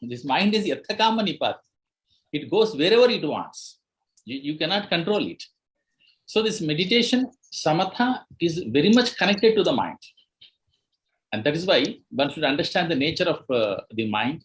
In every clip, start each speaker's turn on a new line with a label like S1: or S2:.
S1: This mind is yathakama nipati. It goes wherever it wants. You cannot control it. So this meditation, samatha, is very much connected to the mind. And that is why one should understand the nature of the mind.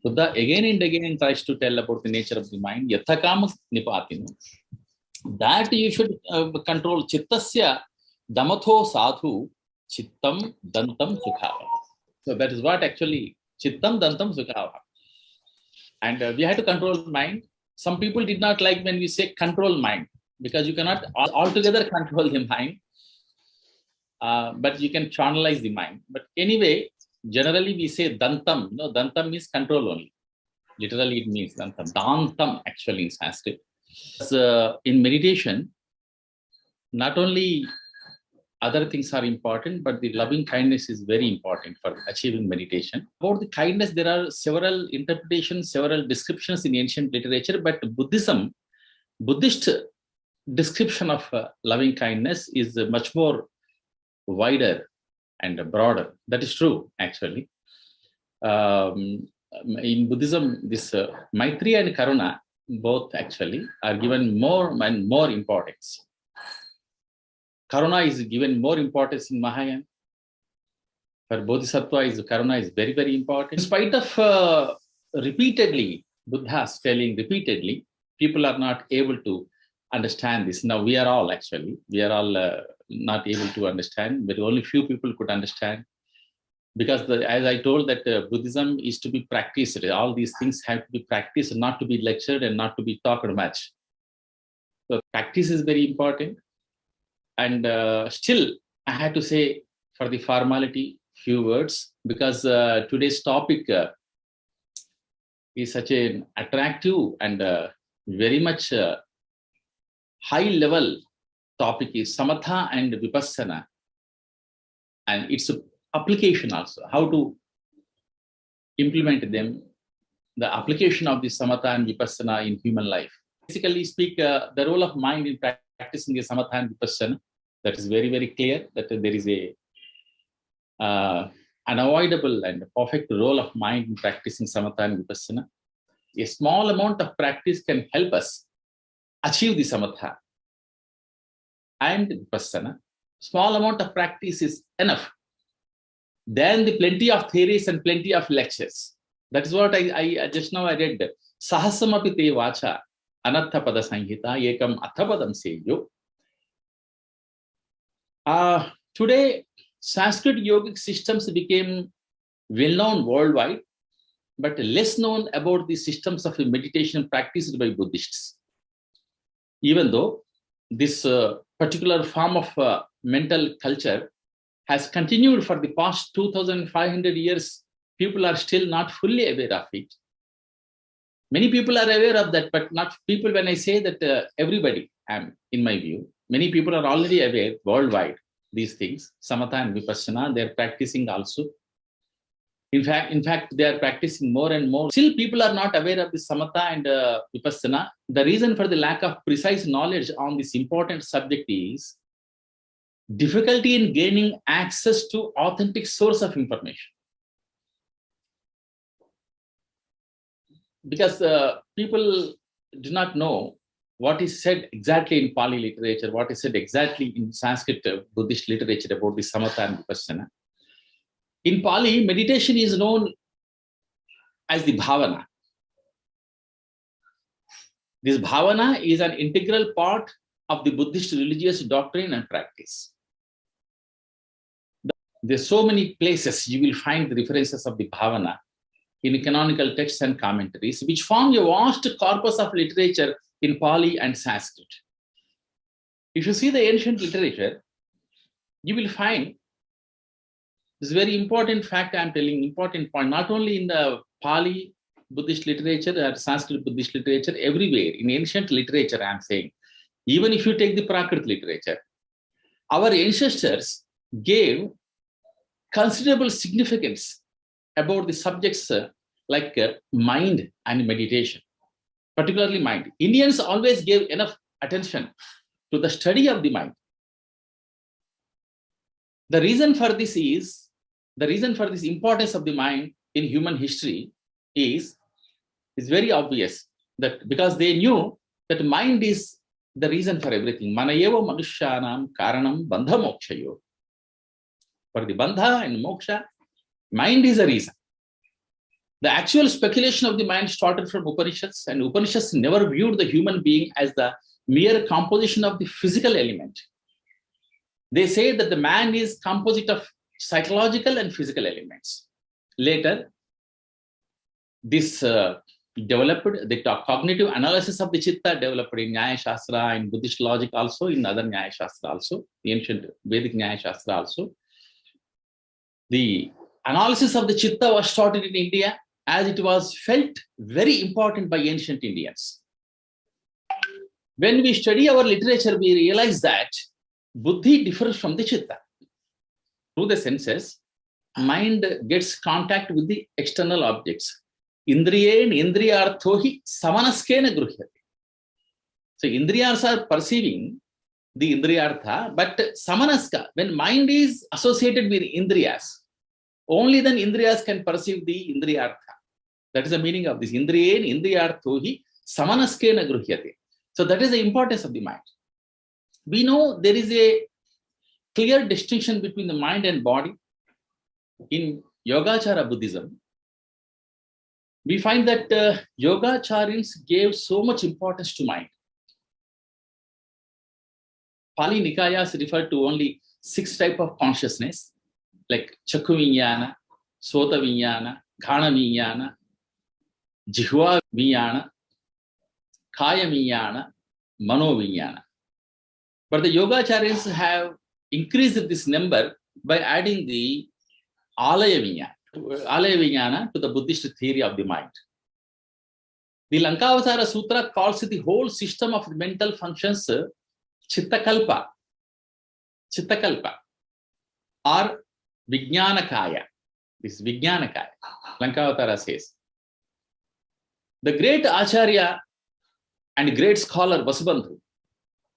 S1: Buddha again and again tries to tell about the nature of the mind. Yathakama nipati. That you should control. Chittasya damatho sadhu chittam dantam sukhava. So that is what actually chittam dantam sukhava. And we have to control mind. Some people did not like when we say control mind, because you cannot altogether control the mind, but you can channelize the mind. But anyway, generally we say dantam. No, dantam means control only. Literally it means dantam. Dantam actually in Sanskrit. So, in meditation, not only other things are important, but the loving kindness is very important for achieving meditation. About the kindness, there are several interpretations, several descriptions in ancient literature, but Buddhist description of loving kindness is much more wider and broader. That is true, actually. In Buddhism, this Maitri and Karuna, both actually are given more and more importance. Karuna is given more importance in Mahayana. For Bodhisattva, Karuna is very, very important. In spite of repeatedly, Buddha's telling repeatedly, people are not able to understand this. Now we are all not able to understand, but only few people could understand. Because as I told that Buddhism is to be practiced. All these things have to be practiced, not to be lectured and not to be talked much. So practice is very important. And still, I had to say for the formality, few words, because today's topic is such an attractive and very much high-level topic is Samatha and Vipassana. And its application also, how to implement them, the application of the Samatha and Vipassana in human life. Basically speak, the role of mind in practicing the Samatha and Vipassana, that is very, very clear that there is a unavoidable and perfect role of mind in practicing Samatha and Vipassana. A small amount of practice can help us achieve the Samatha and Vipassana. Small amount of practice is enough. Then the plenty of theories and plenty of lectures. That is what I just now I read. Sahasamapi te vacha anatha pada sanghita ekam athapadam seyo. Today, Sanskrit yogic systems became well known worldwide, but less known about the systems of meditation practiced by Buddhists. Even though this particular form of mental culture has continued for the past 2,500 years, people are still not fully aware of it. Many people are aware of that, but not people. When I say that everybody, in my view, many people are already aware worldwide these things, Samatha and Vipassana, they are practicing also. In fact, they are practicing more and more. Still, people are not aware of the Samatha and Vipassana. The reason for the lack of precise knowledge on this important subject is difficulty in gaining access to authentic source of information. Because people do not know what is said exactly in Pali literature, what is said exactly in Sanskrit Buddhist literature about the Samatha and Vipassana. In Pali, meditation is known as the bhavana. This bhavana is an integral part of the Buddhist religious doctrine and practice. There's so many places you will find the references of the bhavana in canonical texts and commentaries, which form a vast corpus of literature in Pali and Sanskrit. If you see the ancient literature, you will find this very important fact I'm telling, important point, not only in the Pali Buddhist literature or Sanskrit Buddhist literature, everywhere in ancient literature I'm saying, even if you take the Prakrit literature, our ancestors gave considerable significance about the subjects like mind and meditation, particularly mind. Indians always gave enough attention to the study of the mind. The reason for this importance of the mind in human history is very obvious, that because they knew that mind is the reason for everything. Manayeva manushyanam karanam bandha mokshayo. For the bandha and moksha, mind is a reason. The actual speculation of the mind started from Upanishads, and Upanishads never viewed the human being as the mere composition of the physical element. They say that the man is composite of psychological and physical elements. Later, this developed, the cognitive analysis of the chitta developed in Nyaya Shastra, in Buddhist logic also, in other Nyaya Shastra also, the ancient Vedic Nyaya Shastra also. The analysis of the chitta was started in India, as it was felt very important by ancient Indians. When we study our literature, we realize that buddhi differs from the chitta. Through the senses, mind gets contact with the external objects. Indriyen indriyarthohi samanaskena gruhyate. So indriyas are perceiving the indriyartha, but samanaska, when mind is associated with indriyas, only then indriyas can perceive the indriyartha. That is the meaning of this. Indriyen indriyarthohi samanaskena gruhyate. So that is the importance of the mind. We know there is a clear distinction between the mind and body. In Yogacara Buddhism, we find that Yogacharyans gave so much importance to mind. Pali Nikayas refer to only 6 types of consciousness, like Chakku Vinyana, Sota Vinyana, Ghana Vinyana, Jihva Vinyana, Kaya Vinyana, Mano Vinyana. But the Yogacharyans have increased this number by adding the Alaya Vinyana to the Buddhist theory of the mind. The Lankavatara Sutra calls the whole system of mental functions Chittakalpa or Vijnanakaya. This is Vijnanakaya, Lankavatara says. The great Acharya and great scholar Vasubandhu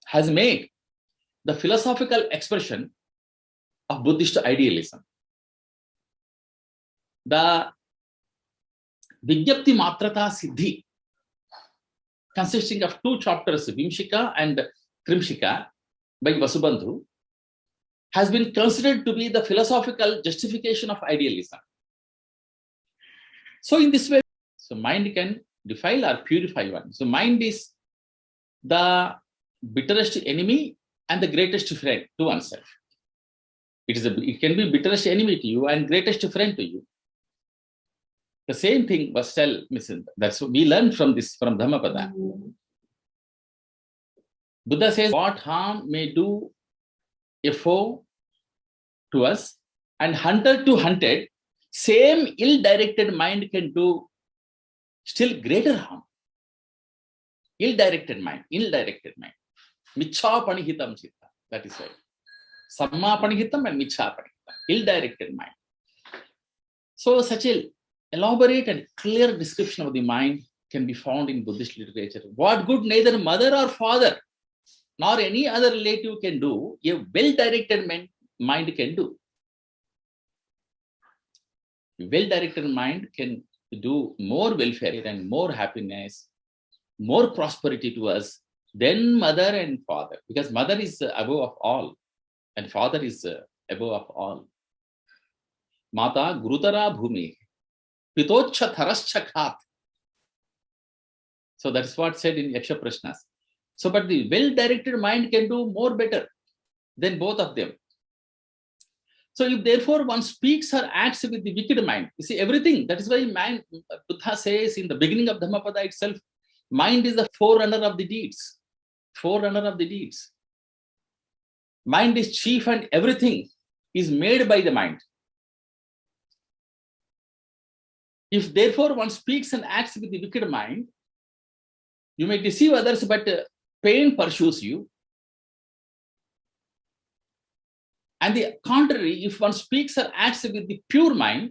S1: has made the philosophical expression of Buddhist idealism. The Vijnapti Matrata Siddhi, consisting of 2 chapters, Vimshika and Trimshika, by Vasubandhu, has been considered to be the philosophical justification of idealism. So in this way, so mind can defile or purify one. So mind is the bitterest enemy and the greatest friend to oneself. It can be bitterest enemy to you and greatest friend to you. The same thing was that's what we learned from this, from Dhammapada. Buddha says, what harm may do a foe to us, and hunter to hunted, same ill-directed mind can do still greater harm. Ill-directed mind. Michha panihitam chitta. That is right. Samma panihitam and michha panihitam. Ill-directed mind. So such a elaborate and clear description of the mind can be found in Buddhist literature. What good neither mother or father nor any other relative can do, a well-directed mind can do. A well-directed mind can do more welfare and more happiness, more prosperity to us than mother and father, because mother is above of all and father is above of all. Mata Gurutara Bhumi. Pitocha Tharascha Khat. So that's what said in Yaksha Prashnas. So, but the well-directed mind can do more better than both of them. So, if therefore one speaks or acts with the wicked mind, you see everything. That is why Buddha says in the beginning of Dhammapada itself, mind is the forerunner of the deeds. Forerunner of the deeds. Mind is chief and everything is made by the mind. If therefore one speaks and acts with the wicked mind, you may deceive others, but pain pursues you. And the contrary, if one speaks or acts with the pure mind,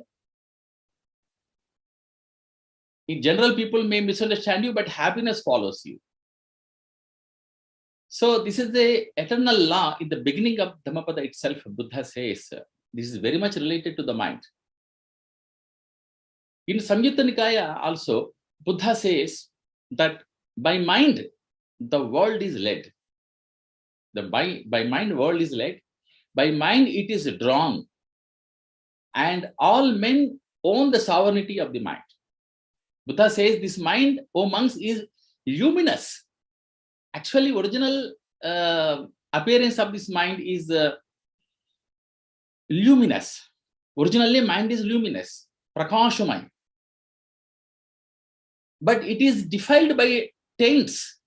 S1: in general, people may misunderstand you, but happiness follows you. So this is the eternal law in the beginning of Dhammapada itself. Buddha says this is very much related to the mind. In Samyutta Nikaya also, Buddha says that by mind, the world is led. By mind, world is led. By mind, it is drawn. And all men own the sovereignty of the mind. Buddha says this mind, O monks, is luminous. Actually, original appearance of this mind is luminous. Originally, mind is luminous, prakashamay. But it is defiled by taints.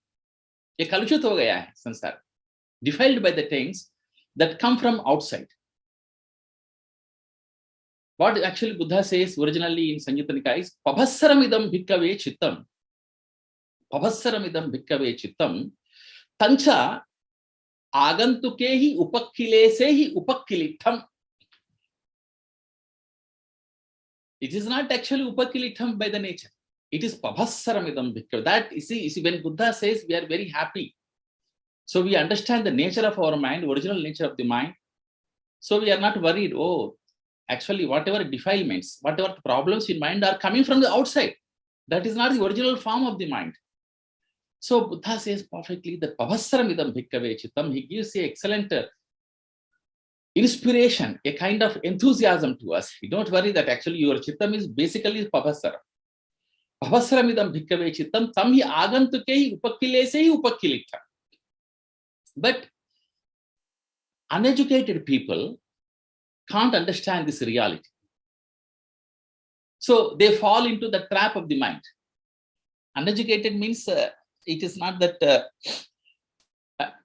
S1: ये कलुषित हो गया है संसार, defiled by the taints that come from outside. What actually Buddha says originally in Samyutta Nikaya is pabhassaramidam bhikkave chittam. Pabhassaramidam bhikkave chittam. Tancha agantukehi upakkilesehi upakkilitham. It is not actually upakkilitham by the nature. It is pabhassaramidam bhikkave. That you see, when Buddha says, we are very happy. So we understand the nature of our mind, original nature of the mind. So we are not worried. Oh, actually, whatever defilements, whatever problems in mind are coming from the outside. That is not the original form of the mind. So Buddha says perfectly that pabhassaramidam bhikkave chittam. He gives an excellent inspiration, a kind of enthusiasm to us. You don't worry that actually your chittam is basically pabhassara. Pabhassaramidam bhikkave chittam tam hi agantukehi upakkilesehi upakkilitham. But uneducated people can't understand this reality. So they fall into the trap of the mind. Uneducated means it is not that,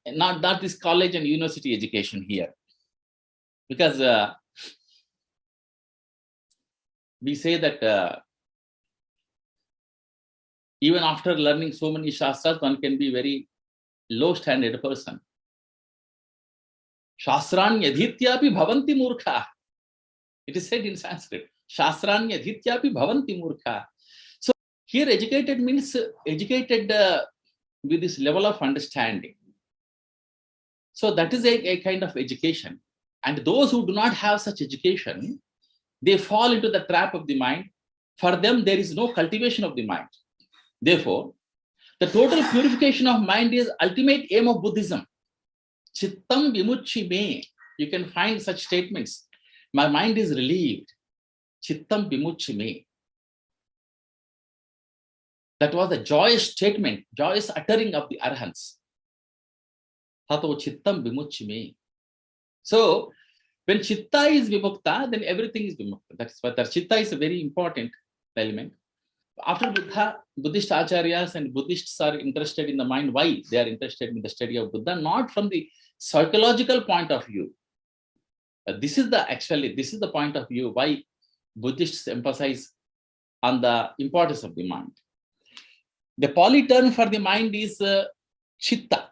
S1: not this college and university education here. Because we say that even after learning so many shastras, one can be very low-standard person. Shastranyadhityapi bhavanti murkha. It is said in Sanskrit. Shastranyadhityapi bhavanti murkha. So here educated means educated with this level of understanding. So that is a kind of education. And those who do not have such education, they fall into the trap of the mind. For them, there is no cultivation of the mind. Therefore, the total purification of mind is ultimate aim of Buddhism. Chittam vimucci me. You can find such statements. My mind is relieved. Chittam vimucci me. That was a joyous statement, joyous uttering of the Arhants. Tato chittam vimucci me. So, when chitta is vimukta, then everything is vimukta. That's what chitta is a very important element. After Buddha, Buddhist acharyas and Buddhists are interested in the mind. Why? They are interested in the study of Buddha, not from the psychological point of view. This is the point of view why Buddhists emphasize on the importance of the mind. The Pali term for the mind is chitta.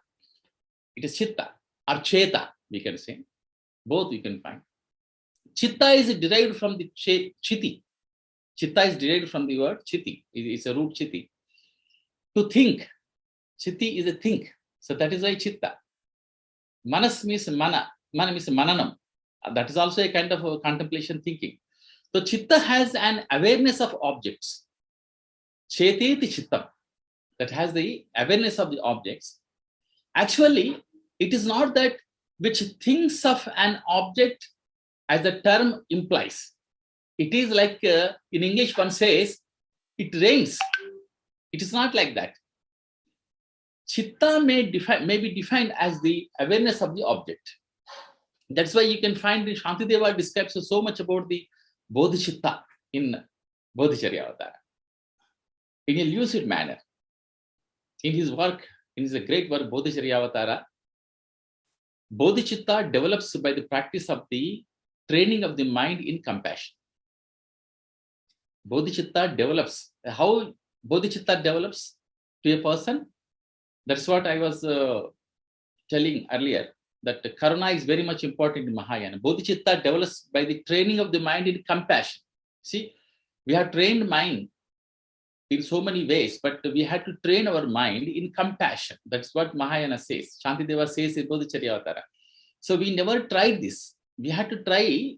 S1: It is chitta or cheta, we can say. Both you can find. Chitta is derived from the chiti. Chitta is derived from the word chiti. It's a root chiti. To think. Chiti is a think. So that is why chitta. Manas means mana. Mana means mananam. That is also a kind of a contemplation thinking. So chitta has an awareness of objects. Cheteti chittam. That has the awareness of the objects. Actually, it is not that which thinks of an object as the term implies. It is like in English one says, it rains. It is not like that. Chitta may be defined as the awareness of the object. That's why you can find the Shantideva describes so much about the Bodhichitta in Bodhicharyavatara in a lucid manner. In his work, in his great work, Bodhicharyavatara, Bodhicitta develops by the practice of the training of the mind in compassion. Bodhicitta develops. How Bodhicitta develops to a person? That's what I was telling earlier, that karuna is very much important in Mahayana. Bodhicitta develops by the training of the mind in compassion. See, we have trained mind in so many ways, but we had to train our mind in compassion. That's what Mahayana says. Shantideva says in Bodhicharyavatara. So we never tried this. We had to try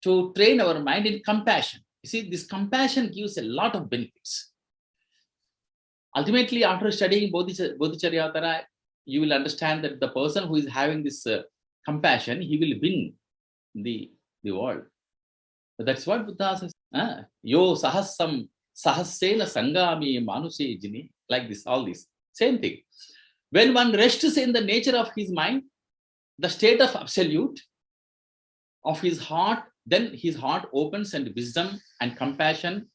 S1: to train our mind in compassion. You see, this compassion gives a lot of benefits. Ultimately, after studying Bodhicharya, you will understand that the person who is having this compassion, he will win the world. But that's what Buddha says. Yo sahasam sahassena sangami manuse jini. Like this, all this. Same thing. When one rests in the nature of his mind, the state of absolute of his heart, then his heart opens and wisdom and compassion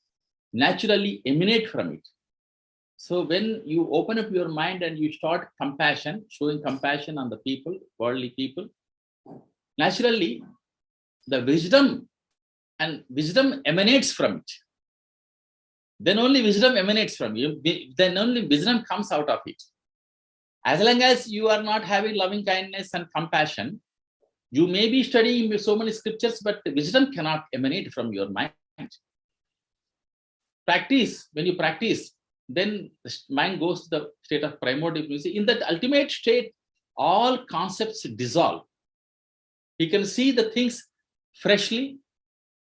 S1: naturally emanate from it. So when you open up your mind and you start compassion, showing compassion on the people, worldly people, naturally the wisdom emanates from it. Then only wisdom emanates from you. Then only wisdom comes out of it. As long as you are not having loving kindness and compassion, you may be studying so many scriptures, but wisdom cannot emanate from your mind. When you practice, then the mind goes to the state of primordial. In that ultimate state, all concepts dissolve. You can see the things freshly,